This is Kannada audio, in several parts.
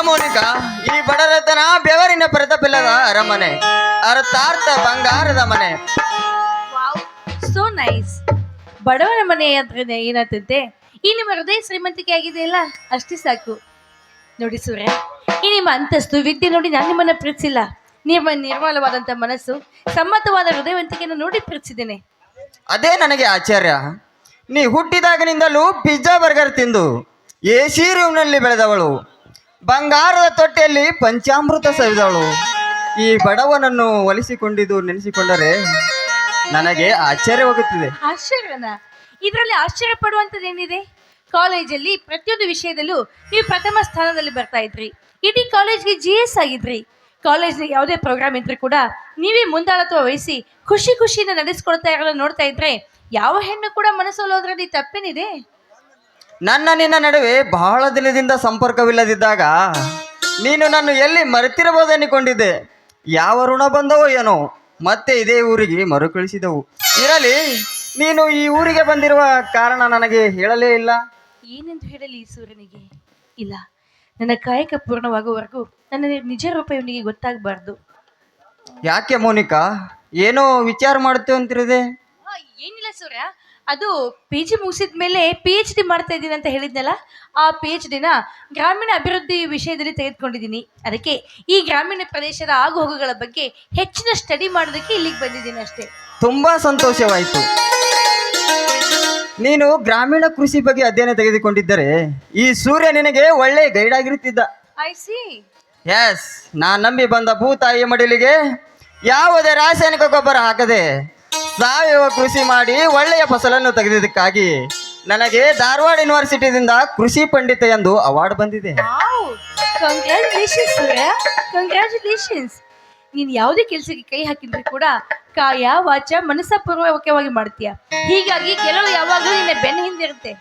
ಮೋನಿಕಾ, ಈ ಬಡರತನ ಬೆವರಿನ ಪ್ರತಾಪಿಲ್ಲದ ಅರಮನೆ, ಅರ್ಥಾರ್ಥ ಬಂಗಾರದ ಮನೆ. Wow, so nice. ಬಡವರ ಮನೆ ಅಂದ್ರೆ ಏನಂತಂತೆ, ಈ ನಿಮ್ಮ ಹೃದಯ ಶ್ರೀಮಂತಿಕೆ ಆಗಿದೆಯಲ್ಲ ಅಷ್ಟೇ ಸಾಕು. ನೋಡಿ ಸೂರ್ಯ, ಈ ನಿಮ್ಮ ಅಂತಸ್ತು ವಿದ್ಯೆ ನೋಡಿ ನಾನು ನಿಮ್ಮನ್ನ ಪ್ರೀತಿಸಿಲ್ಲ. ನಿಮ್ಮ ನಿರ್ಮಲವಾದಂಥ ಮನಸ್ಸು, ಸಮ್ಮತವಾದ ಹೃದಯವಂತಿಕೆಯನ್ನು ನೋಡಿ ಪ್ರೀತಿಸಿದ್ದೇನೆ. ಅದೇ ನನಗೆ ಆಶ್ಚರ್ಯ. ನೀ ಹುಟ್ಟಿದಾಗನಿಂದಲೂ ಪಿಜ್ಜಾ ಬರ್ಗರ್ ತಿಂದು ಎಸಿ ರೂಮ್ನಲ್ಲಿ ಬೆಳೆದವಳು, ಬಂಗಾರದ ತೊಟ್ಟೆಯಲ್ಲಿ ಪಂಚಾಮೃತ ಸವಿದವಳು. ಈ ಬಡವನನ್ನು ಒಲಿಸಿಕೊಂಡಿದ್ದು ನೆನೆಸಿಕೊಂಡರೆ ನನಗೆ ಆಶ್ಚರ್ಯವಾಗುತ್ತಿದೆ. ಆಶ್ಚರ್ಯನ? ಇದರಲ್ಲಿ ಆಶ್ಚರ್ಯ ಪಡುವಂಥದ್ದೇನಿದೆ? ಕಾಲೇಜಲ್ಲಿ ಪ್ರತಿಯೊಂದು ವಿಷಯದಲ್ಲೂ ನೀವು ಪ್ರಥಮ ಸ್ಥಾನದಲ್ಲಿ ಬರ್ತಾ ಇದ್ರಿ. ಇಡೀ ಕಾಲೇಜ್ಗೆ GS ಆಗಿದ್ರಿ. ಕಾಲೇಜ್ನ ಯಾವುದೇ ಪ್ರೋಗ್ರಾಮ್ ಇದ್ರೂ ಕೂಡ ನೀವೇ ಮುಂದಾಳತ್ವ ವಹಿಸಿ ಖುಷಿಯಿಂದ ನಡೆಸ್ಕೊಳ್ತಾ ಇರೋದನ್ನ ನೋಡ್ತಾ ಇದ್ರೆ ಯಾವ ಹೆಣ್ಣು ಕೂಡ ಮನಸ್ಸೋಲೋದ್ರಲ್ಲಿ ತಪ್ಪೇನಿದೆ? ನನ್ನ ನಿನ್ನ ನಡುವೆ ಬಹಳ ದಿನದಿಂದ ಸಂಪರ್ಕವಿಲ್ಲದಿದ್ದಾಗ ನೀನು ನನ್ನ ಎಲ್ಲಿ ಮರೆತಿರಬಹುದೆನಿಕೊಂಡಿದ್ದೆ. ಯಾವ ಋಣ ಬಂದವೋ ಏನೋ, ಮತ್ತೆ ಇದೇ ಊರಿಗೆ ಮರುಕಳಿಸಿದವು. ಇರಲಿ, ನೀನು ಈ ಊರಿಗೆ ಬಂದಿರುವ ಕಾರಣ ನನಗೆ ಹೇಳಲೇ ಇಲ್ಲ. ಏನೆಂದು ಹೇಳಲಿ ಈ ಸೂರ್ಯನಿಗೆ? ಇಲ್ಲ, ನನ್ನ ಕಾಯಕ ಪೂರ್ಣವಾಗುವವರೆಗೂ ನನ್ನ ನಿಜ ರೂಪ ಇವನಿಗೆ ಗೊತ್ತಾಗಬಾರ್ದು. ಯಾಕೆ ಮೋನಿಕಾ, ಏನೋ ವಿಚಾರ ಮಾಡ್ತೇವೆ ಅಂತಿರದೆ? ಏನಿಲ್ಲ ಸೂರ್ಯ, ಅದು PG ಮುಗಿಸಿದ ಮೇಲೆ PhD ಮಾಡ್ತಾ ಇದ್ದೀನಿ ಅಂತ ಹೇಳಿದ್ನಲ್ಲ, ಆ PhDನ ಗ್ರಾಮೀಣ ಅಭಿವೃದ್ಧಿ ವಿಷಯದಲ್ಲಿ ತೆಗೆದುಕೊಂಡಿದ್ದೀನಿ. ಅದಕ್ಕೆ ಈ ಗ್ರಾಮೀಣ ಪ್ರದೇಶದ ಆಗುಹೋಗುಗಳ ಬಗ್ಗೆ ಹೆಚ್ಚಿನ ಸ್ಟಡಿ ಮಾಡೋದಕ್ಕೆ ಇಲ್ಲಿಗೆ ಬಂದಿದ್ದೀನಿ ಅಷ್ಟೇ. ತುಂಬಾ ಸಂತೋಷವಾಯಿತು. ನೀನು ಗ್ರಾಮೀಣ ಕೃಷಿ ಬಗ್ಗೆ ಅಧ್ಯಯನ ತೆಗೆದುಕೊಂಡಿದ್ದರೆ ಈ ಸೂರ್ಯ ನಿನಗೆ ಒಳ್ಳೆ ಗೈಡ್ ಆಗಿರುತ್ತಿದ್ದ. I see. ಎಸ್, ನಾನು ನಂಬಿ ಬಂದ ಭೂತಾಯಿಯ ಮಡಿಲಿಗೆ ಯಾವುದೇ ರಾಸಾಯನಿಕ ಗೊಬ್ಬರ ಹಾಕದೆ ಸಾವಯವ ಕೃಷಿ ಮಾಡಿ ಒಳ್ಳೆಯ ಫಸಲನ್ನು ತೆಗೆದಿದ್ದಕ್ಕಾಗಿ ನನಗೆ ಧಾರವಾಡ ಯೂನಿವರ್ಸಿಟಿದಿಂದ ಕೃಷಿ ಪಂಡಿತ ಎಂದು ಅವಾರ್ಡ್ ಬಂದಿದೆ. ಕಂಗ್ರ್ಯಾಚುಲೇಷನ್ಸ್ ಸೂರ್ಯ, ಕಂಗ್ರ್ಯಾಚುಲೇಷನ್ಸ್. ನೀನು ಯಾವುದೇ ಕೆಲಸಕ್ಕೆ ಕೈ ಹಾಕಿದ್ರು ಕೂಡ ಕಾಯ ವಾಚ ಮನಸ್ಸಪೂರ್ವಕವಾಗಿ ಮಾಡ್ತೀಯ. ಹೀಗಾಗಿ ಗೆಲುವು ಯಾವಾಗಲೂ ನಿನ್ನ ಬೆನ್ನ ಹಿಂದಿರುತ್ತೆ.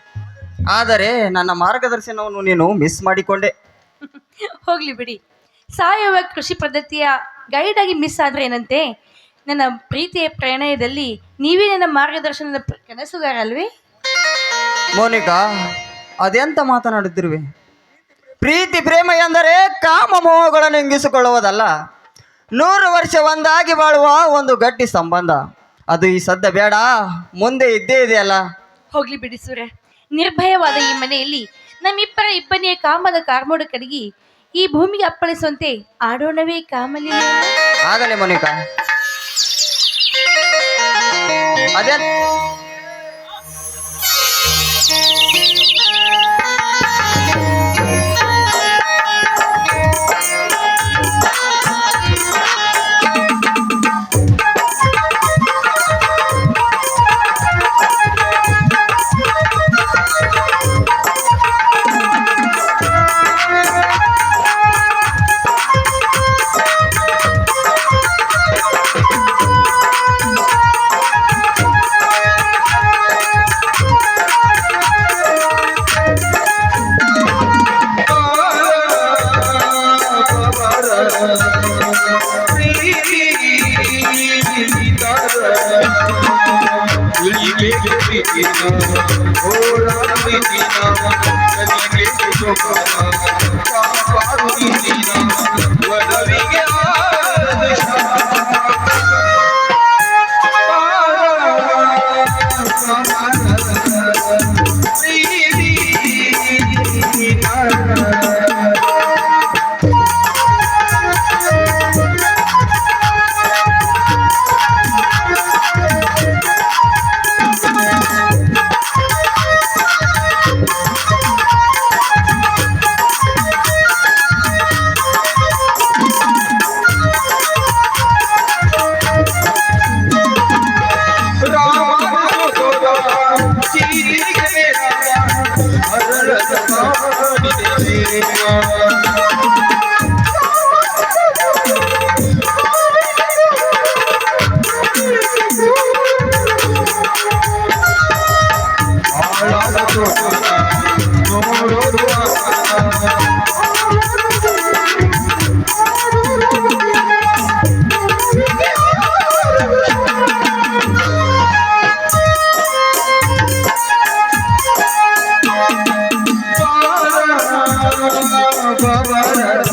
ಆದರೆ ನನ್ನ ಮಾರ್ಗದರ್ಶನವನ್ನು ನೀನು ಮಿಸ್ ಮಾಡಿಕೊಂಡೆ. ಹೋಗ್ಲಿ ಬಿಡಿ. ಸಾವಯವ ಕೃಷಿ ಪದ್ಧತಿಯ ಗೈಡ್ ಆಗಿ ಮಿಸ್ ಆದ್ರೆ ಏನಂತೆ? ನನ್ನ ಪ್ರೀತಿಯ ಪ್ರಣಯದಲ್ಲಿ ನೀವೇ ನನ್ನ ಮಾರ್ಗದರ್ಶನದ ಕನಸುಗಾರ ಅಲ್ವೇ? ಮೋನಿಕಾ, ಅದೆಂತ ಮಾತನಾಡುತ್ತಿರುವೆ? ಪ್ರೀತಿ ಪ್ರೇಮ ಎಂದರೆ ಕಾಮ ಮೋಹಗಳನ್ನು ಇಂಗಿಸಿಕೊಳ್ಳುವುದಲ್ಲ, 100 ವರ್ಷ ಒಂದಾಗಿ ಬಾಳುವ ಒಂದು ಗಟ್ಟಿ ಸಂಬಂಧ. ಅದು ಈ ಸದ್ದ ಬೇಡ, ಮುಂದೆ ಇದ್ದೇ ಇದೆಯಲ್ಲ. ಹೋಗ್ಲಿ ಬಿಡಿ ಸೂರ್ಯ, ನಿರ್ಭಯವಾದ ಈ ಮನೆಯಲ್ಲಿ ನಮ್ಮಿಬ್ಬರ ಇಬ್ಬನಿಯ ಕಾಮದ ಕಾರ್ಮೋಡ ಕಡೆಗಿ ಈ ಭೂಮಿಗೆ ಅಪ್ಪಳಿಸುವಂತೆ ಆಡೋಣವೇ ಕಾಮಲಿ. ಆಗಲೇ ಮೋನಿಕಾ. ಅದೇ Baba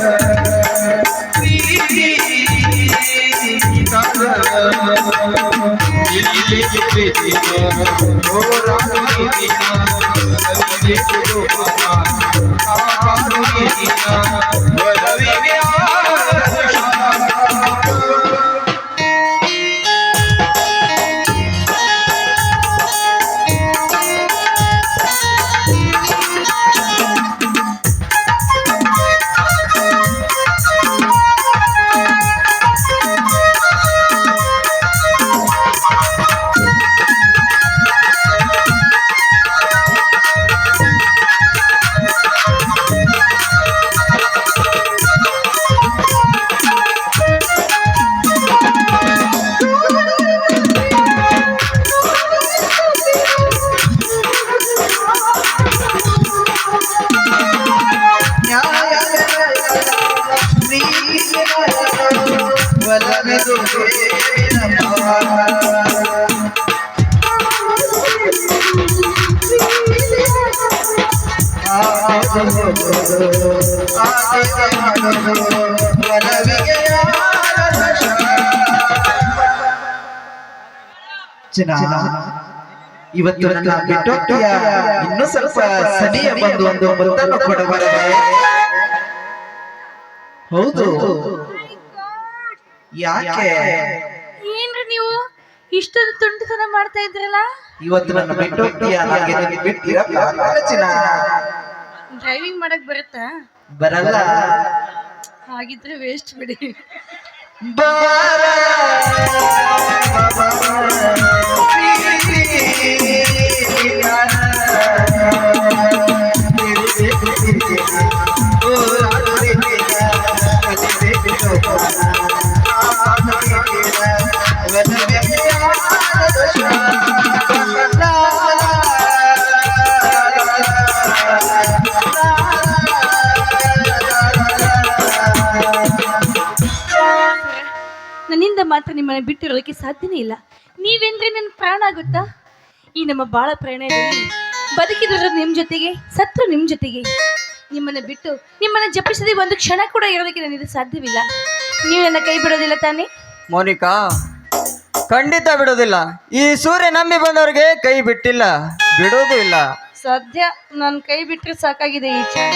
ಇವತ್ತು ನನ್ನ ಬಿಟ್ಟೋಗ್ತೀಯ ಇನ್ನೂ ಸ್ವಲ್ಪ ಸನಿಯ ಬಂದು ಒಂದು ಮುತ್ತನ್ನು ಕೊಡಬಾರದೆ? ಹೌದು, ಯಾಕೆ ಏನ್ರಿ ನೀವು ಇಷ್ಟೊಂದು ತುಂಟತನ ಮಾಡ್ತಾ ಇದ್ರಲ್ಲ? ಇವತ್ತು ನನ್ನ ಬಿಟ್ಟೋಗ್ತೀಯ? ನನಗೆ ಬಿಟ್ಟಿರಲ್ಲ ಚಿನ್ನ. ಡ್ರೈವಿಂಗ್ ಮಾಡಕ್ ಬರುತ್ತಾ? ಬರಲ್ಲ. ಹಾಗಿದ್ರೆ ವೇಸ್ಟ್ ಬಿಡಿ. ಬಾರ ನನ್ನಿಂದ ಮಾತ್ರ ನಿಮ್ಮನ್ನ ಬಿಟ್ಟಿರೋದಕ್ಕೆ ಸಾಧ್ಯನೇ ಇಲ್ಲ. ನೀವೆಂದ್ರೆ ನನ್ನ ಪ್ರಾಣ ಆಗುತ್ತಾ? ಈ ನಮ್ಮ ಬಾಳ ಪ್ರಣಯದಲ್ಲಿ ಬದುಕಿದ್ರು ನಿಮ್ಮ ಜೊತೆಗೆ, ಸತ್ರು ನಿಮ್ಮ ಜೊತೆಗೆ. ನಿಮ್ಮನ್ನ ಬಿಟ್ಟು ನಿಮ್ಮನ್ನ ಜಪಿಸದೆ ಒಂದು ಕ್ಷಣ ಕೂಡ ಇರೋದಕ್ಕೆ ನನಗೆ ಸಾಧ್ಯವಿಲ್ಲ. ನೀವು ನನ್ನ ಕೈ ಬಿಡೋದಿಲ್ಲ ತಾನೇ? ಮೋನಿಕಾ, ಖಂಡಿತ ಬಿಡೋದಿಲ್ಲ. ಈ ಸೂರ್ಯ ನಂಬಿ ಬಂದವರಿಗೆ ಕೈ ಬಿಟ್ಟಿಲ್ಲ, ಬಿಡೋದು ಇಲ್ಲ. ಸದ್ಯ ನನ್ನ ಕೈ ಬಿಟ್ಟರೆ ಸಾಕಾಗಿದೆ ಈ ಕ್ಷಣ.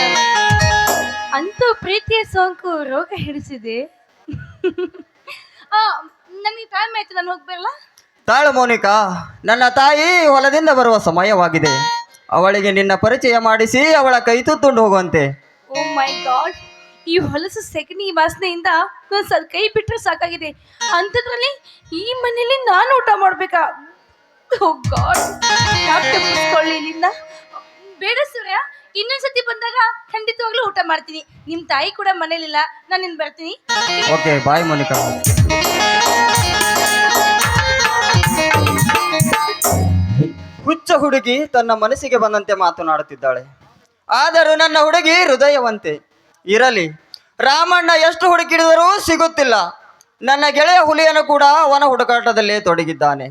ಅಂತೂ ಪ್ರೀತಿಯ ಸೋಂಕು ರೋಗ ಹಿಡಿಸಿದೆ. ನನಗೆ ಟೈಮ್ ಆಯ್ತು, ನಾನು ಹೋಗ್ಬರಲ್ಲ? ತಾಳು ಮೋನಿಕಾ, ನನ್ನ ತಾಯಿ ಹೊಲದಿಂದ ಬರುವ ಸಮಯವಾಗಿದೆ. ಅವಳಿಗೆ ನಿನ್ನ ಪರಿಚಯ ಮಾಡಿಸಿ ಅವಳ ಕೈ ತುತ್ತುಂಡು ಹೋಗುವಂತೆ. ಓ ಮೈ ಗಾಡ್, ಈ ಹೊಲಸು ಸೆಗಣಿ ವಾಸನೆಯಿಂದ ನನ್ನ ಕೈ ಬಿಟ್ಟರೆ ಸಾಕಾಗಿದೆ. ಅಂಥದ್ರಲ್ಲಿ ಈ ಮನೇಲಿ ನಾನು ಊಟ ಮಾಡ್ಬೇಕಾ? ಓ ಗಾಡ್, ಯಾಕೆ ಮುಗಿಸ್ಕೊಳ್ಳಿ ಇಲ್ಲಿಂದ? ಬೇಡ ಸೂರ್ಯ, ಇನ್ನೊಂದ್ಸತಿ ಬಂದಾಗ ಖಂಡಿತವಾಗ್ಲೂ ಊಟ ಮಾಡ್ತೀನಿ. ನಿಮ್ಮ ತಾಯಿ ಕೂಡ ಮನೇಲಿಲ್ಲ, ನಾನು ಇನ್ನು ಬರ್ತೀನಿ. ಓಕೆ, ಬಾಯ್ ಮೋನಿಕಾ. ಹುಚ್ಚ ಹುಡುಗಿ ತನ್ನ ಮನಸ್ಸಿಗೆ ಬಂದಂತೆ ಮಾತನಾಡುತ್ತಿದ್ದಾಳೆ. ಆದರೂ ನನ್ನ ಹುಡುಗಿ ಹೃದಯವಂತೆ. ಇರಲಿ, ರಾಮಣ್ಣ ಎಷ್ಟು ಹುಡುಕಿಡಿದರೂ ಸಿಗುತ್ತಿಲ್ಲ. ನನ್ನ ಗೆಳೆಯ ಹುಲಿಯನ್ನು ಕೂಡ ಅವನ ಹುಡುಕಾಟದಲ್ಲಿ ತೊಡಗಿದ್ದಾನೆ.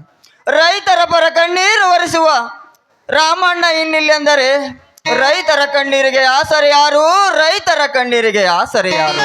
ರೈತರ ಪರ ಕಣ್ಣೀರು ಒರೆಸುವ ರಾಮಣ್ಣ ಇನ್ನಿಲ್ಲೆಂದರೆ ರೈತರ ಕಣ್ಣೀರಿಗೆ ಆಸರೆ ಯಾರು? ರೈತರ ಕಣ್ಣೀರಿಗೆ ಆಸರೆ ಯಾರು?